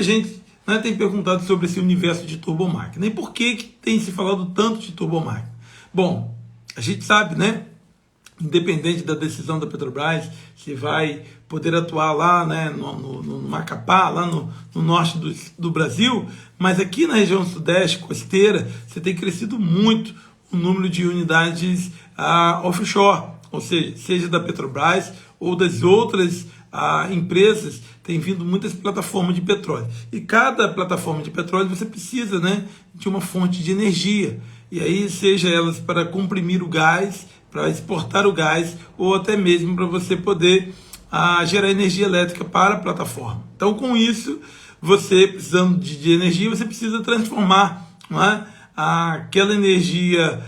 gente, né, tem perguntado sobre esse universo de turbomáquina. E por que tem se falado tanto de turbomáquina? Bom, a gente sabe, né, independente da decisão da Petrobras, se vai poder atuar lá, né, no Macapá, lá no norte do Brasil, mas aqui na região sudeste, costeira, você tem crescido muito o número de unidades offshore, ou seja da Petrobras ou das outras empresas, tem vindo muitas plataformas de petróleo. E cada plataforma de petróleo você precisa, né, de uma fonte de energia. E aí, seja elas para comprimir o gás, para exportar o gás, ou até mesmo para você poder gerar energia elétrica para a plataforma. Então, com isso, você precisando de energia, você precisa transformar, não é, aquela energia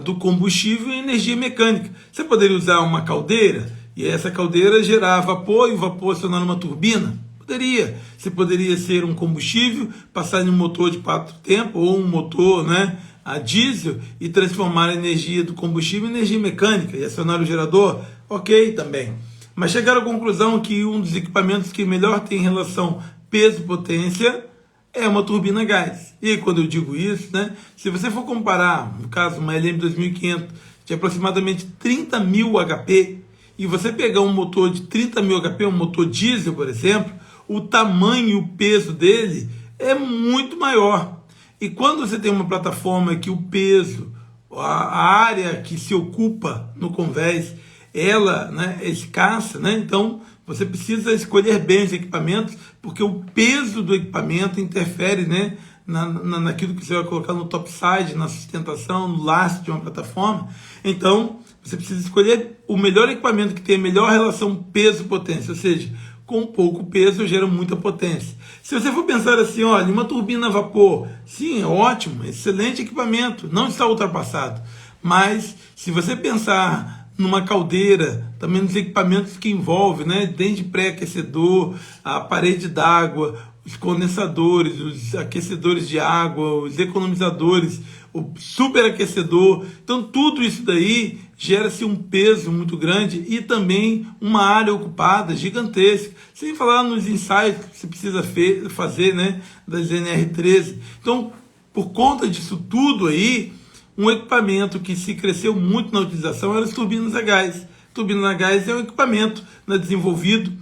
do combustível em energia mecânica. Você poderia usar uma caldeira, e essa caldeira gerar vapor, e o vapor acionar uma turbina? Poderia. Você poderia ser um combustível, passar em um motor de 4 tempos, ou um motor, né, a diesel, e transformar a energia do combustível em energia mecânica, e acionar o gerador? Ok, também. Mas chegaram à conclusão que um dos equipamentos que melhor tem relação peso-potência é uma turbina a gás. E quando eu digo isso, né, se você for comparar, no caso, uma LM 2500 de aproximadamente 30.000 HP, e você pegar um motor de 30.000 HP, um motor diesel, por exemplo, o tamanho e o peso dele é muito maior. E quando você tem uma plataforma que o peso, a área que se ocupa no convés, ela, né, é escassa, né? Então você precisa escolher bem os equipamentos, porque o peso do equipamento interfere, né, naquilo que você vai colocar no topside, na sustentação, no lastro de uma plataforma. Então você precisa escolher o melhor equipamento que tem a melhor relação peso-potência, ou seja, com pouco peso gera muita potência. Se você for pensar assim, olha, uma turbina a vapor, sim, é ótimo, excelente equipamento, não está ultrapassado. Mas se você pensar numa caldeira, também nos equipamentos que envolvem, né, desde pré-aquecedor, a parede d'água, os condensadores, os aquecedores de água, os economizadores, o superaquecedor, então tudo isso daí gera-se um peso muito grande e também uma área ocupada gigantesca, sem falar nos ensaios que você precisa fazer, né, das NR13. Então, por conta disso tudo aí, um equipamento que se cresceu muito na utilização eram as turbinas a gás. Turbina a gás é um equipamento, né, desenvolvido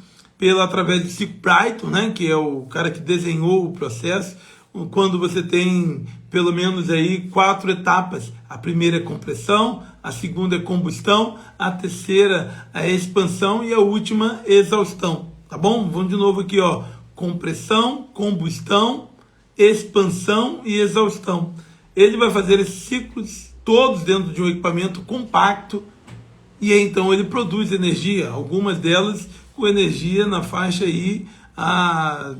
através do Chico Brighton, né, que é o cara que desenhou o processo, quando você tem pelo menos aí 4 etapas. A primeira é compressão, a segunda é combustão, a terceira é expansão e a última é exaustão. Tá bom? Vamos de novo aqui, ó. Compressão, combustão, expansão e exaustão. Ele vai fazer esses ciclos todos dentro de um equipamento compacto e então ele produz energia, algumas delas com energia na faixa aí a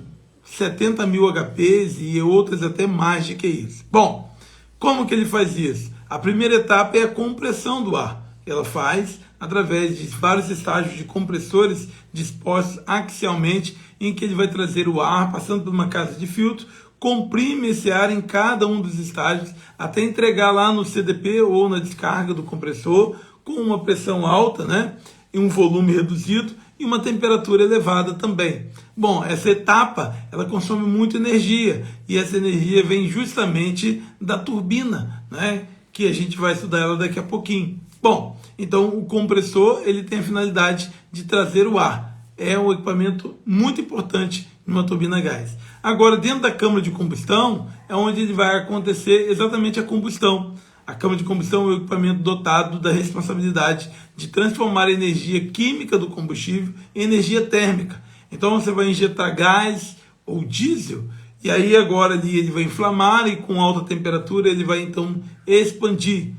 70.000 HPs e outras até mais do que isso. Bom, como que ele faz isso? A primeira etapa é a compressão do ar. Ela faz através de vários estágios de compressores dispostos axialmente, em que ele vai trazer o ar passando por uma casa de filtro, comprime esse ar em cada um dos estágios até entregar lá no CDP ou na descarga do compressor com uma pressão alta, né, e um volume reduzido e uma temperatura elevada também. Bom, essa etapa ela consome muita energia e essa energia vem justamente da turbina, né, que a gente vai estudar ela daqui a pouquinho. Bom, então o compressor ele tem a finalidade de trazer o ar. É um equipamento muito importante numa turbina a gás. Agora, dentro da câmara de combustão, é onde ele vai acontecer exatamente a combustão. A câmara de combustão é o equipamento dotado da responsabilidade de transformar a energia química do combustível em energia térmica. Então você vai injetar gás ou diesel, e aí agora ali ele vai inflamar e com alta temperatura ele vai então expandir.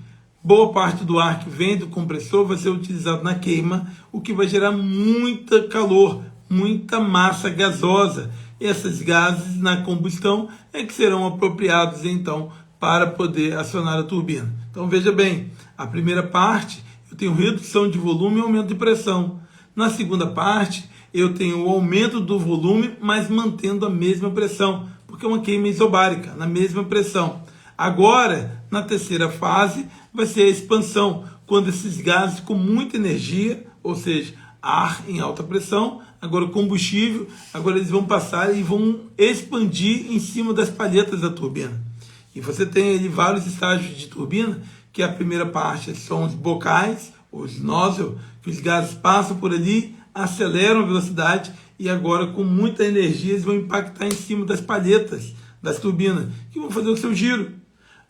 Boa parte do ar que vem do compressor vai ser utilizado na queima, o que vai gerar muita calor, muita massa gasosa. E esses gases na combustão é que serão apropriados então para poder acionar a turbina. Então veja bem, a primeira parte eu tenho redução de volume e aumento de pressão. Na segunda parte eu tenho o aumento do volume, mas mantendo a mesma pressão, porque é uma queima isobárica, na mesma pressão. Agora, na terceira fase, vai ser a expansão, quando esses gases com muita energia, ou seja, ar em alta pressão, agora o combustível, agora eles vão passar e vão expandir em cima das palhetas da turbina. E você tem ali vários estágios de turbina, que a primeira parte são os bocais, os nozzles, que os gases passam por ali, aceleram a velocidade e agora com muita energia eles vão impactar em cima das palhetas das turbinas, que vão fazer o seu giro.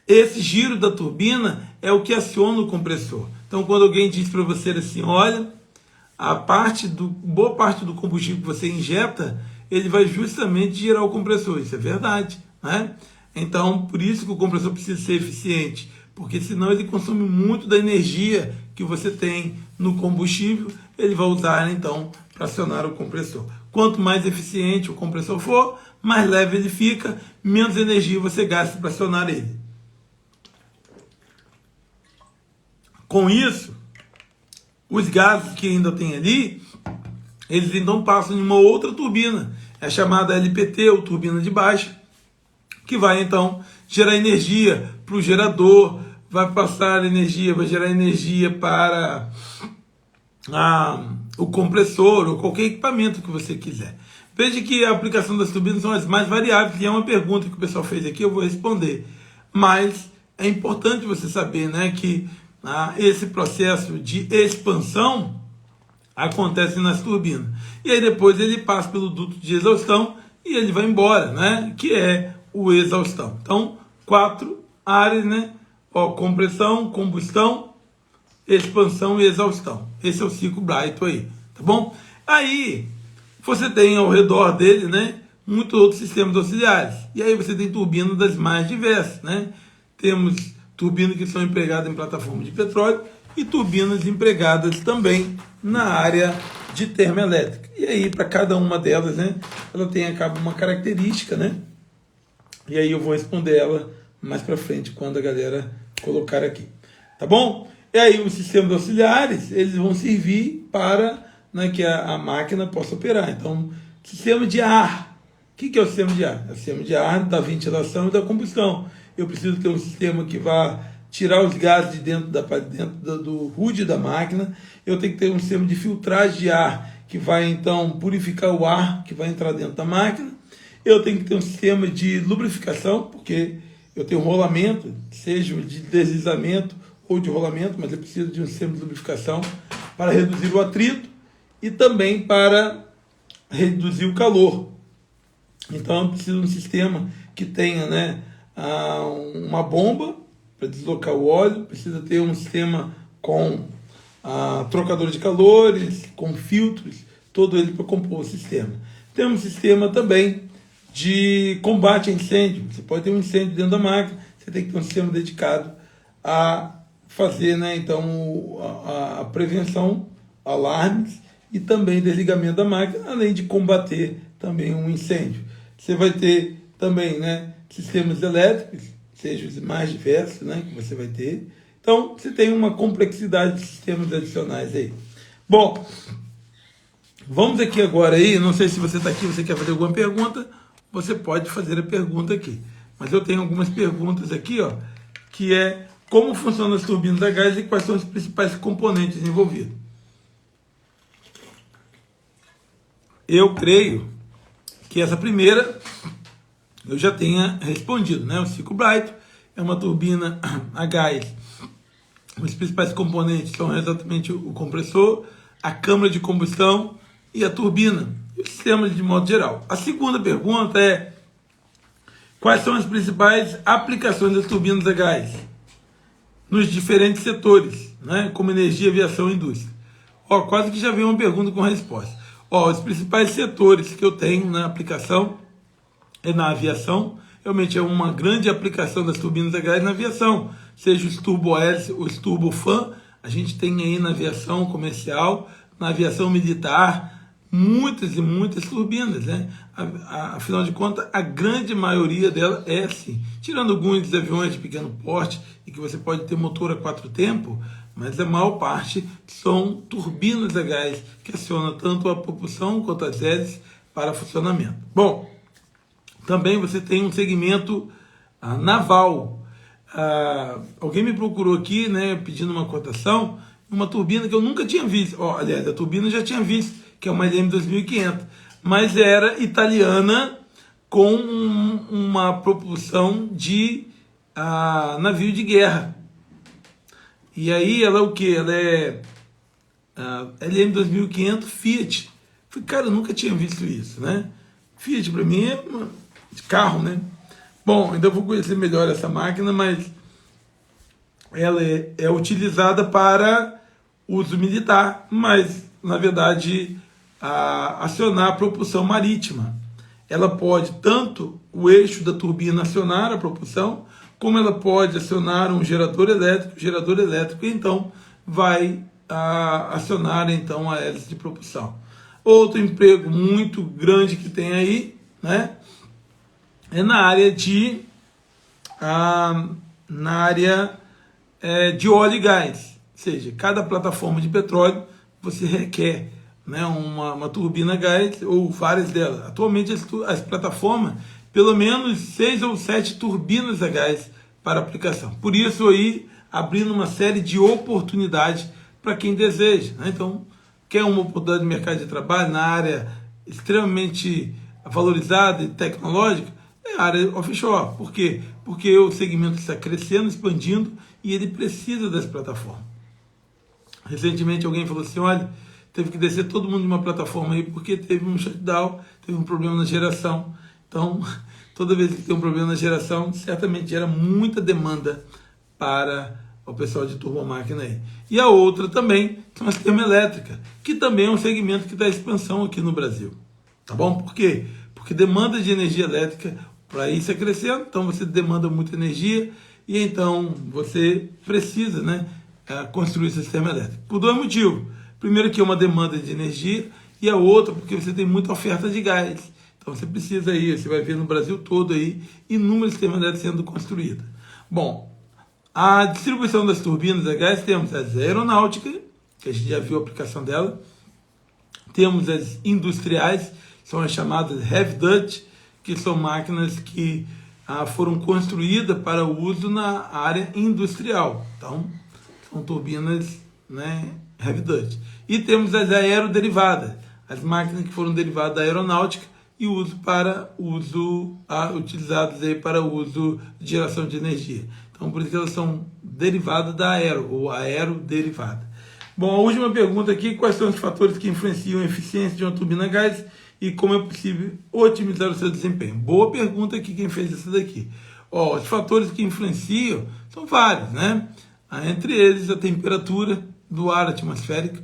Esse giro da turbina é o que aciona o compressor. Então quando alguém diz para você assim, olha, boa parte do combustível que você injeta, ele vai justamente girar o compressor. Isso é verdade, né? Então, por isso que o compressor precisa ser eficiente, porque senão ele consome muito da energia que você tem no combustível, ele vai usar então para acionar o compressor. Quanto mais eficiente o compressor for, mais leve ele fica, menos energia você gasta para acionar ele. Com isso, os gases que ainda tem ali, eles então passam em uma outra turbina, é chamada LPT, ou turbina de baixa, que vai então gerar energia para o gerador, vai passar energia, vai gerar energia para o compressor ou qualquer equipamento que você quiser. Veja que a aplicação das turbinas são as mais variáveis, e é uma pergunta que o pessoal fez aqui, eu vou responder. Mas é importante você saber, né, que esse processo de expansão acontece nas turbinas. E aí depois ele passa pelo duto de exaustão e ele vai embora, né, que é o exaustão. Então, 4 áreas, né? Compressão, combustão, expansão e exaustão. Esse é o ciclo Brayton aí, tá bom? Aí, você tem ao redor dele, né, muitos outros sistemas auxiliares. E aí você tem turbinas das mais diversas, né? Temos turbinas que são empregadas em plataformas de petróleo e turbinas empregadas também na área de termoelétrica. E aí, para cada uma delas, né, ela tem acaba uma característica, né? E aí eu vou responder ela mais para frente quando a galera colocar aqui, tá bom? E aí os sistemas auxiliares, eles vão servir para, né, que a máquina possa operar. Então, sistema de ar. O que é o sistema de ar? É o sistema de ar da ventilação e da combustão. Eu preciso ter um sistema que vá tirar os gases de dentro do HUD da máquina. Eu tenho que ter um sistema de filtragem de ar que vai então purificar o ar que vai entrar dentro da máquina. Eu tenho que ter um sistema de lubrificação, porque eu tenho um rolamento, seja de deslizamento ou de rolamento, mas eu preciso de um sistema de lubrificação para reduzir o atrito e também para reduzir o calor. Então eu preciso de um sistema que tenha, né, uma bomba para deslocar o óleo, precisa ter um sistema com trocador de calores, com filtros, todo ele para compor o sistema. Temos um sistema também de combate a incêndio. Você pode ter um incêndio dentro da máquina, você tem que ter um sistema dedicado a fazer, né, então, a prevenção, alarmes e também desligamento da máquina, além de combater também um incêndio. Você vai ter também, né, sistemas elétricos, sejam os mais diversos, né, que você vai ter. Então, você tem uma complexidade de sistemas adicionais aí. Bom, vamos aqui agora aí, não sei se você está aqui, você quer fazer alguma pergunta, você pode fazer a pergunta aqui. Mas eu tenho algumas perguntas aqui, ó, que é como funcionam as turbinas a gás e quais são os principais componentes envolvidos. Eu creio que essa primeira eu já tenha respondido, né? O ciclo Brayton é uma turbina a gás. Os principais componentes são exatamente o compressor, a câmara de combustão e a turbina, e o sistema de modo geral. A segunda pergunta é: quais são as principais aplicações das turbinas a gás nos diferentes setores, né, como energia, aviação e indústria? Ó, quase que já veio uma pergunta com resposta. Ó, os principais setores que eu tenho na aplicação é na aviação. Realmente é uma grande aplicação das turbinas a gás na aviação, seja os turbo-hélice, os turbofan, a gente tem aí na aviação comercial, na aviação militar, muitas e muitas turbinas, né? Afinal de contas, a grande maioria dela é assim, tirando alguns aviões de pequeno porte e que você pode ter motor a 4 tempos, mas a maior parte são turbinas a gás que acionam tanto a propulsão quanto as hélices para funcionamento. Bom, também você tem um segmento naval. Alguém me procurou aqui, né, pedindo uma cotação, uma turbina que eu nunca tinha visto. Aliás, a turbina eu já tinha visto, que é uma LM 2500, mas era italiana com uma propulsão de navio de guerra. E aí ela é o que? Ela é LM 2500 Fiat. Falei, cara, eu nunca tinha visto isso, né? Fiat para mim é de carro, né? Bom, ainda vou conhecer melhor essa máquina, mas ela é utilizada para uso militar, mas na verdade acionar a propulsão marítima. Ela pode tanto o eixo da turbina acionar a propulsão, como ela pode acionar um gerador elétrico então vai acionar então a hélice de propulsão. Outro emprego muito grande que tem aí, né, é na área de de óleo e gás, ou seja, cada plataforma de petróleo você requer, né, uma turbina a gás ou várias delas. Atualmente as plataformas, pelo menos 6 ou 7 turbinas a gás para aplicação. Por isso aí abrindo uma série de oportunidades para quem deseja, né? Então, quer uma oportunidade de mercado de trabalho na área extremamente valorizada e tecnológica, é a área offshore. Por quê? Porque o segmento está crescendo, expandindo e ele precisa das plataformas. Recentemente alguém falou assim, olha, teve que descer todo mundo de uma plataforma aí porque teve um shutdown, teve um problema na geração. Então, toda vez que tem um problema na geração, certamente gera muita demanda para o pessoal de turbomáquina aí. E a outra também são as termoelétricas, que também é um segmento que está em expansão aqui no Brasil. Tá bom? Por quê? Porque demanda de energia elétrica, para isso é crescendo, então você demanda muita energia e então você precisa, né, construir sistema elétrico. Por dois motivos. Primeiro que é uma demanda de energia e a outra porque você tem muita oferta de gás. Então você precisa aí, você vai ver no Brasil todo aí inúmeros sistemas elétricos sendo construídos. Bom, a distribuição das turbinas a gás temos as aeronáuticas, que a gente já viu a aplicação dela, temos as industriais, são as chamadas heavy duty, que são máquinas que foram construídas para o uso na área industrial. Então, são turbinas, né, heavy duty. E temos as aeroderivadas, as máquinas que foram derivadas da aeronáutica e utilizadas aí para o uso de geração de energia. Então, por isso que elas são derivadas da aero, ou aeroderivada. Bom, a última pergunta aqui, quais são os fatores que influenciam a eficiência de uma turbina a gás e como é possível otimizar o seu desempenho? Boa pergunta aqui quem fez isso daqui. Os fatores que influenciam são vários, né? Entre eles a temperatura do ar atmosférico.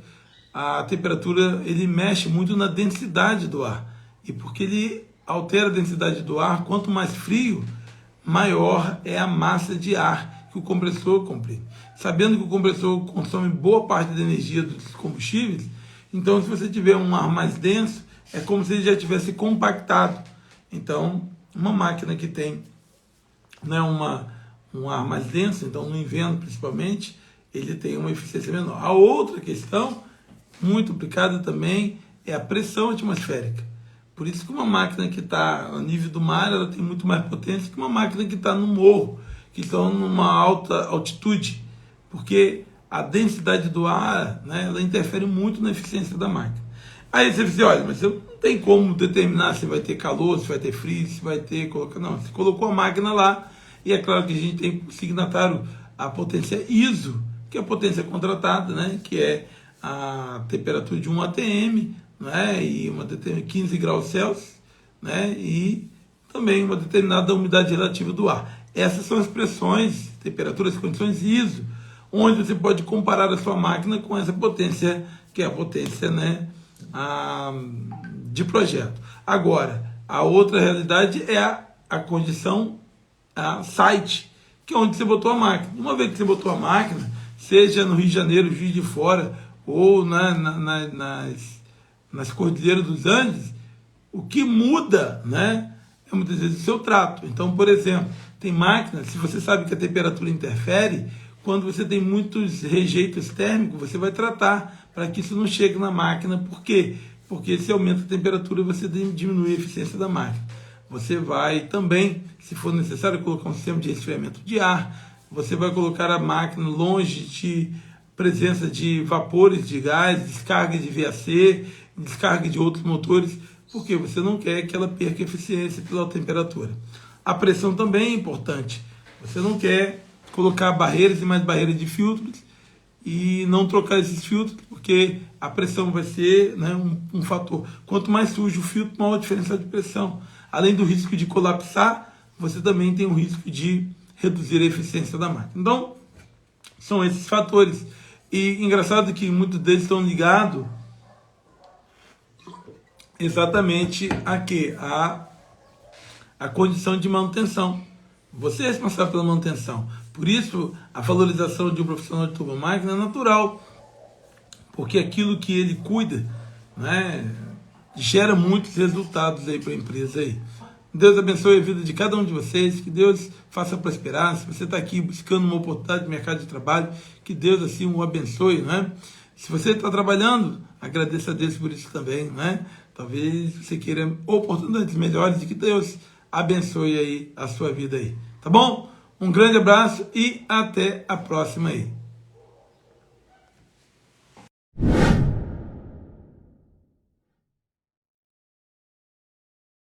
A temperatura, ele mexe muito na densidade do ar. E porque ele altera a densidade do ar, quanto mais frio, maior é a massa de ar que o compressor comprime. Sabendo que o compressor consome boa parte da energia dos combustíveis, então se você tiver um ar mais denso, é como se ele já tivesse compactado. Então, uma máquina que tem, né, um ar mais denso, então no inverno principalmente, ele tem uma eficiência menor. A outra questão, muito aplicada também, é a pressão atmosférica. Por isso que uma máquina que está a nível do mar, ela tem muito mais potência que uma máquina que está no morro, que está numa alta altitude, porque a densidade do ar, né, ela interfere muito na eficiência da máquina. Aí você diz, olha, mas você não tem como determinar se vai ter calor, se vai ter frio, se vai ter... Não, você colocou a máquina lá, e é claro que a gente tem signatário a potência ISO, que é a potência contratada, né, que é a temperatura de 1 atm, né, e uma determinada 15 graus Celsius, né, e também uma determinada umidade relativa do ar. Essas são as pressões, temperaturas, condições ISO, onde você pode comparar a sua máquina com essa potência, que é a potência, né, de projeto. Agora, a outra realidade é a condição site, que é onde você botou a máquina. Uma vez que você botou a máquina, seja no Rio de Janeiro, Juiz de Fora, ou nas Cordilheiras dos Andes, o que muda, né, é muitas vezes o seu trato. Então, por exemplo, tem máquinas, se você sabe que a temperatura interfere, quando você tem muitos rejeitos térmicos, você vai tratar para que isso não chegue na máquina. Por quê? Porque se aumenta a temperatura, você diminui a eficiência da máquina. Você vai também, se for necessário, colocar um sistema de resfriamento de ar, você vai colocar a máquina longe de presença de vapores de gás, descarga de VAC, descarga de outros motores, porque você não quer que ela perca eficiência pela temperatura. A pressão também é importante. Você não quer colocar barreiras e mais barreiras de filtros e não trocar esses filtros, porque a pressão vai ser, né, um fator. Quanto mais sujo o filtro, maior a diferença de pressão. Além do risco de colapsar, você também tem o risco de reduzir a eficiência da máquina. Então, são esses fatores. E engraçado que muitos deles estão ligados exatamente a quê? A condição de manutenção. Você é responsável pela manutenção. Por isso, a valorização de um profissional de turbomáquina é natural, porque aquilo que ele cuida, né, gera muitos resultados aí para a empresa aí. Deus abençoe a vida de cada um de vocês, que Deus faça prosperar. Se você está aqui buscando uma oportunidade de mercado de trabalho, que Deus assim o abençoe, né? Se você está trabalhando, agradeça a Deus por isso também, né? Talvez você queira oportunidades melhores e que Deus abençoe aí a sua vida aí, tá bom? Um grande abraço e até a próxima aí.